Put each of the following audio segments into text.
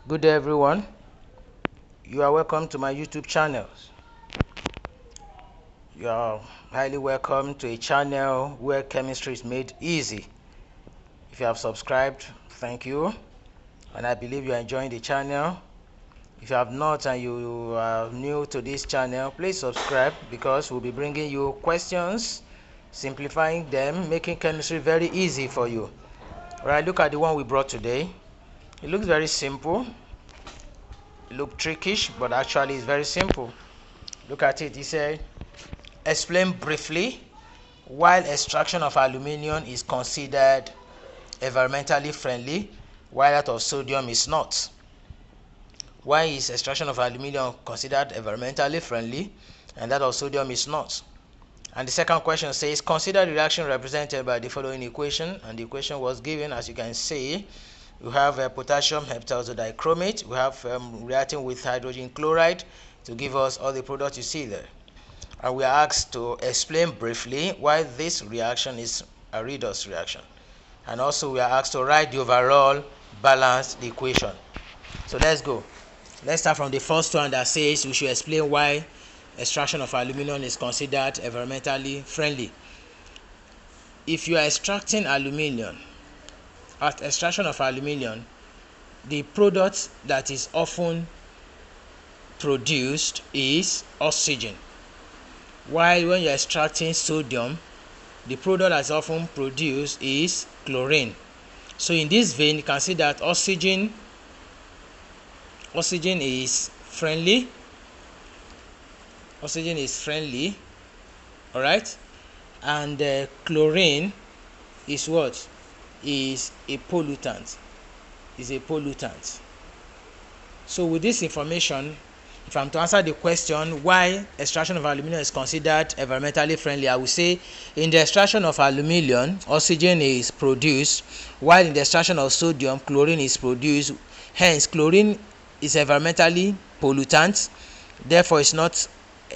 Good day, everyone. You are welcome to my YouTube channel. You are highly welcome to a channel where chemistry is made easy. If you have subscribed, thank you, and I believe you are enjoying the channel. If you have not and you are new to this channel, please subscribe, because we'll be bringing you questions, simplifying them, making chemistry very easy for you. Alright, look at the one we brought today. It looks very simple. It looks trickish, but actually it's very simple. Look at it. He said, explain briefly why extraction of aluminium is considered environmentally friendly while that of sodium is not. Why is extraction of aluminium considered environmentally friendly and that of sodium is not? And the second question says, consider the reaction represented by the following equation. And the equation was given, as you can see. We have potassium heptazodichromate. We have reacting with hydrogen chloride to give us all the products you see there. And we are asked to explain briefly why this reaction is a redox reaction. And also we are asked to write the overall balanced equation. So let's go. Let's start from the first one that says we should explain why extraction of aluminum is considered environmentally friendly. If you are extracting aluminum, at extraction of aluminum, the product that is often produced is oxygen. While when you're extracting sodium, the product that is often produced is chlorine. So in this vein, you can see that oxygen is friendly. Oxygen is friendly, all right, and chlorine is what? Is a pollutant. Is a pollutant. So with this information, if I'm to answer the question why extraction of aluminum is considered environmentally friendly, I will say in the extraction of aluminum, oxygen is produced, while in the extraction of sodium, chlorine is produced. Hence, chlorine is environmentally pollutant, therefore it's not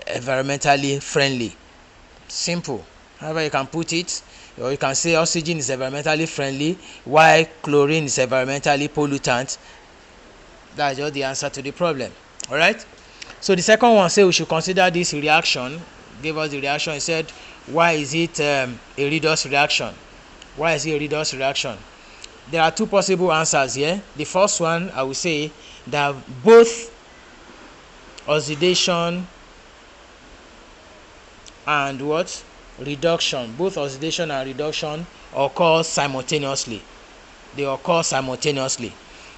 environmentally friendly. Simple. However you can put it, or you can say oxygen is environmentally friendly while chlorine is environmentally pollutant. That's just the answer to the problem. All right. So the second one says we should consider this reaction. Give us the reaction. He said, why is it a redox reaction? Why is it a redox reaction? There are two possible answers here. The first one, I will say that both oxidation and what? Reduction. Both oxidation and reduction occur simultaneously. They occur simultaneously.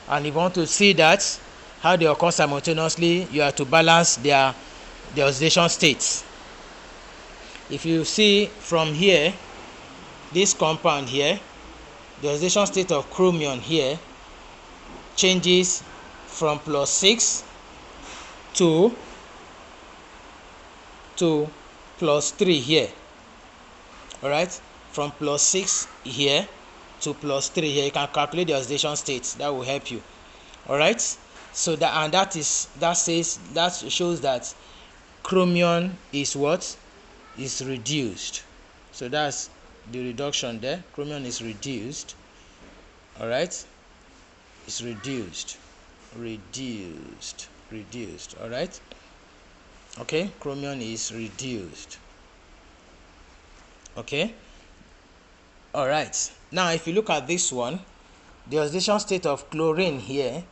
And if you want to see that, how they occur simultaneously, you have to balance the oxidation states. If you see from here, this compound here, the oxidation state of chromium here changes from +6 to +3 here. All right, from +6 here to +3 here. You can calculate the oxidation state. That will help you. All right. So that shows that chromium is what? Is reduced. So that's the reduction there. Chromium is reduced. All right. It's reduced. All right. Okay. Chromium is reduced. Okay. All right. Now, if you look at this one, the oxidation state of chlorine here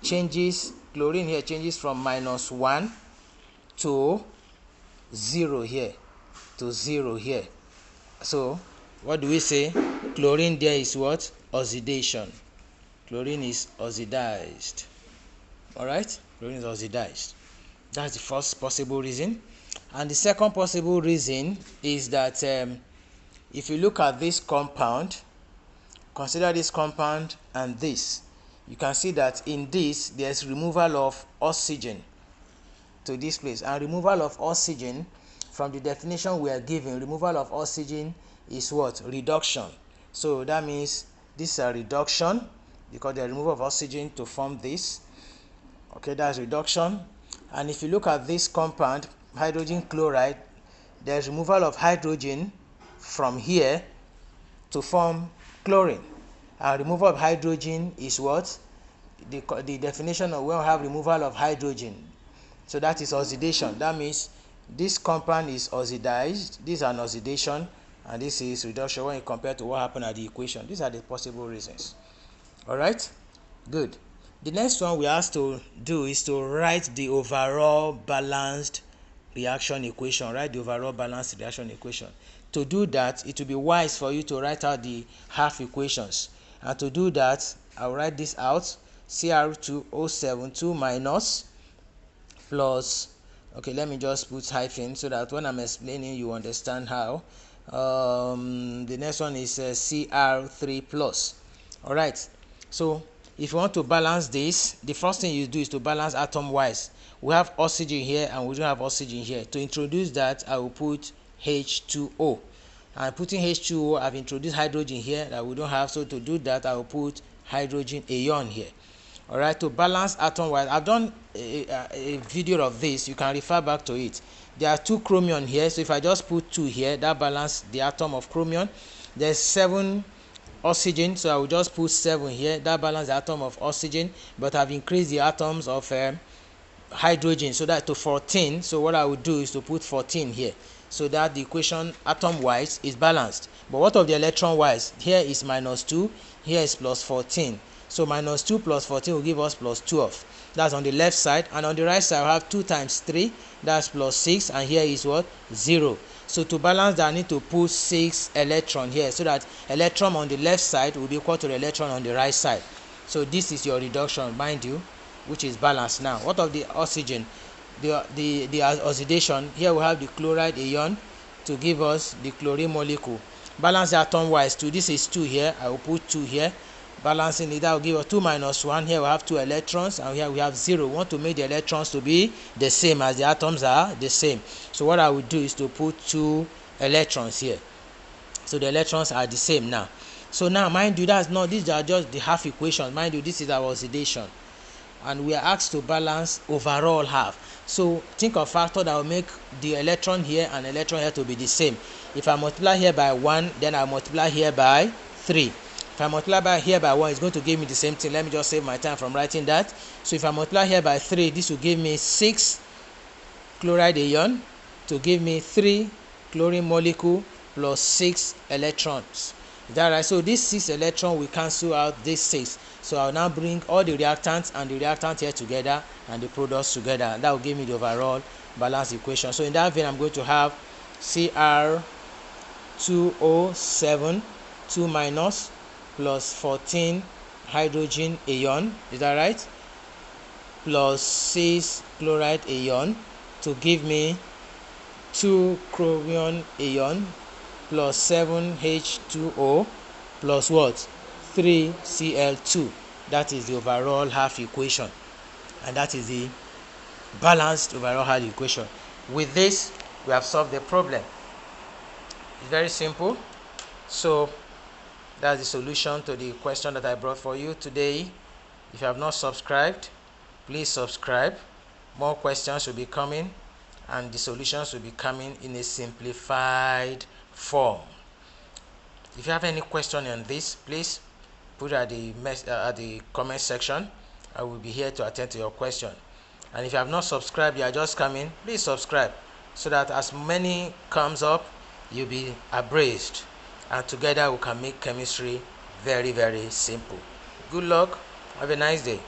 changes. Chlorine here changes from -1 to 0 here. So, what do we say? Chlorine there is what? Oxidation. Chlorine is oxidized. All right. Chlorine is oxidized. That's the first possible reason. And the second possible reason is that if you look at this compound, consider this compound and this, you can see that in this there's removal of oxygen to this place. And removal of oxygen, from the definition we are given, removal of oxygen is what? Reduction. So that means this is a reduction because the removal of oxygen to form this. Okay, that's reduction. And if you look at this compound, hydrogen chloride, there's removal of hydrogen from here to form chlorine. And removal of hydrogen is what? the definition of when we have removal of hydrogen. So that is oxidation. That means this compound is oxidized, this is an oxidation, and this is reduction when you compare to what happened at the equation. These are the possible reasons. Alright, good. The next one we have to do is to write the overall balanced reaction equation. Write the overall balanced reaction equation. To do that, it will be wise for you to write out the half equations. And to do that, I'll write this out. Cr2O7 minus plus, okay, let me just put hyphen so that when I'm explaining you understand how. The next one is Cr3 plus. All right, so if you want to balance this, the first thing you do is to balance atom wise. We have oxygen here and we don't have oxygen here. To introduce that, I will put H2O. And putting H2O, I've introduced hydrogen here that we don't have. So to do that, I will put hydrogen ion here. All right, to balance atom wise, I've done a video of this. You can refer back to it. There are 2 chromium here, so if I just put 2 here, that balances the atom of chromium. There's 7 oxygen, so I will just put 7 here. That balances the atom of oxygen, but I've increased the atoms of hydrogen, so that to 14. So what I would do is to put 14 here, so that the equation atom wise is balanced. But what of the electron wise? Here is -2, here is +14. So -2 plus 14 will give us +12. That's on the left side, and on the right side I have 2 times 3, that's +6, and here is what? 0. So to balance that, I need to put 6 electron here, so that electron on the left side will be equal to the electron on the right side. So this is your reduction, mind you, which is balanced. Now what of the oxygen? The oxidation, here we have the chloride ion to give us the chlorine molecule. Balance the atom wise too. This is 2 here, I will put 2 here. Balancing it, that will give us 2 minus 1. Here we have 2 electrons, and here we have 0. We want to make the electrons to be the same as the atoms are the same. So what I will do is to put 2 electrons here. So the electrons are the same now. So now, mind you, these are just the half equation. Mind you, this is our oxidation, and we are asked to balance overall half. So think of factor that will make the electron here and electron here to be the same. If I multiply here by 1, then I multiply here by 3. If I multiply here by 1, it's going to give me the same thing. Let me just save my time from writing that. So if I multiply here by 3, this will give me 6 chloride ion to give me 3 chlorine molecule plus 6 electrons. Is that right? So this 6 electron will cancel out this 6. So I'll now bring all the reactants and the reactant here together and the products together. And that will give me the overall balance equation. So in that vein, I'm going to have Cr2O7 2 minus plus 14 hydrogen ion, is that right, plus 6 chloride ion to give me 2 chromium ion plus 7 H2O plus what? 3 Cl2. That is the overall half equation, and that is the balanced overall half equation. With this, we have solved the problem. It's very simple. So that's the solution to the question that I brought for you today. If you have not subscribed, please subscribe. More questions will be coming, and the solutions will be coming in a simplified form. If you have any question on this, please put it at the comment section. I will be here to attend to your question. And if you have not subscribed, you are just coming, please subscribe, so that as many comes up, you'll be abreast, and together we can make chemistry very, very simple. Good luck. Have a nice day.